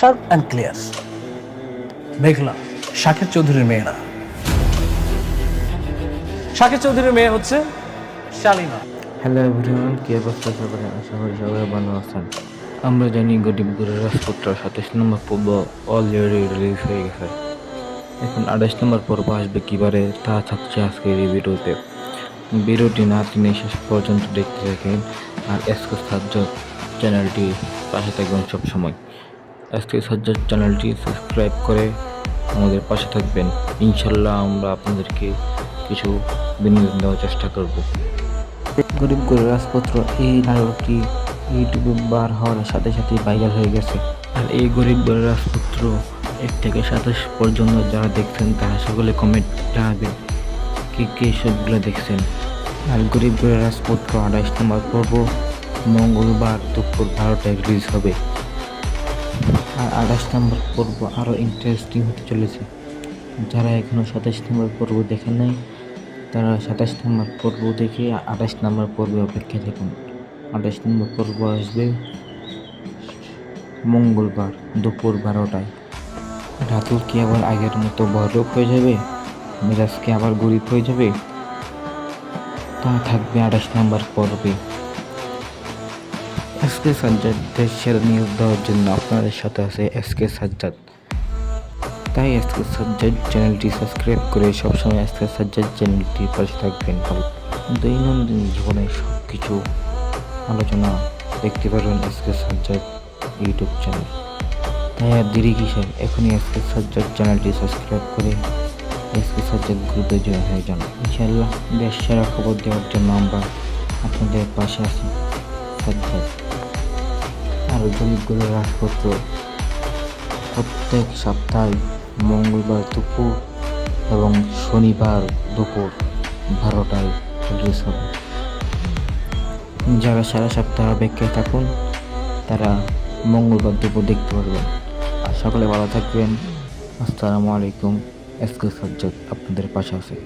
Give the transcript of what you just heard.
Sharp and clear. মেঘলা শাকের চৌধুরীর মেয়ে না, শাকের চৌধুরীর মেয়ে হচ্ছে শালিনা। হ্যালো এভরিওয়ান, কি অবস্থা সবার? আশা করি সবাই ভালো আছেন। আমরা জানি গরিব গুরুর রাজপুত্র 27 নম্বর পর্ব অলরেডি রিলিজ হয়ে গেছে। এখন 28 নম্বর পর্ব আসবে কিবারে তা থাকছে আজকের এই ভিডিওতে। ভিডিওটি না টেনে শেষ পর্যন্ত দেখতে থাকেন আর এসকে সাজ্জাদ চ্যানেলটি পাশে থাকবেন সবসময়। এসকে সাজ্জাদ চ্যানেলটি সাবস্ক্রাইব করে আমাদের পাশে থাকবেন। ইনশাল্লাহ আমরা আপনাদেরকে কিছু বিনোদন দেওয়ার চেষ্টা করব। গরিব গরুর রাজপুত্র এই নাটকটি ইউটিউবে বার হওয়ার সাথে সাথে ভাইরাল হয়ে গেছে। আর এই গরিব গরুর রাজপুত্র 1 থেকে 27 পর্যন্ত যারা দেখছেন তারা সকলে কমেন্ট জানাবেন কে কে সবগুলো দেখছেন। আর গরিব গরুর রাজপুত্র 28 নম্বর পর্ব মঙ্গলবার দুপুর 12টায় রিলিজ হবে। আর 28 নম্বর পর্ব আরও ইন্টারেস্টিং হতে চলেছে। যারা এখনও 27 নম্বর পর্ব দেখেন নাই তারা 27 নম্বর পর্ব দেখে 28 নম্বর পর্বে অপেক্ষা থাকুন। 28 নম্বর পর্ব আসবে মঙ্গলবার দুপুর 12টায়। রাতুল কি আবার আগের মতো বড়লোক হয়ে যাবে? মিরাজ কি আবার গরিব হয়ে যাবে? তা থাকবে 28 নম্বর পর্বে। এসকে সাজ্জাদ দেশের নিউজ দেওয়ার জন্য আপনাদের সাথে আছে এসকে সাজ্জাদ। তাই এসকে সাজ্জাদ চ্যানেলটি সাবস্ক্রাইব করে সবসময় এসকে সাজ্জাদ চ্যানেলটির পাশে থাকবেন। দৈনন্দিন জীবনে সব কিছু আলোচনা দেখতে পারবেন এসকে সাজ্জাদ ইউটিউব চ্যানেল। তাই আর দেরি কিসের, এখনই এসকে সাজ্জাদ চ্যানেলটি সাবস্ক্রাইব করে এসকে সাজ্জাদ গ্রুপে জয়েন হয়ে যান। ইনশাআল্লাহ দেশ সেরা খবর দেওয়ার জন্য আমরা আপনাদের পাশে আছি সাজ্জাদ। আর গরিব গরুর রাজপুত্র প্রত্যেক সপ্তাহে মঙ্গলবার দুপুর এবং শনিবার দুপুর 12টায় রিলিজ হবে। যারা সারা সপ্তাহ অপেক্ষায় থাকুন তারা মঙ্গলবার দুপুর দেখতে পারবেন। আর সকলে ভালো থাকবেন। আসসালামু আলাইকুম। এসকে সাজ্জাদ আপনাদের পাশে আছে।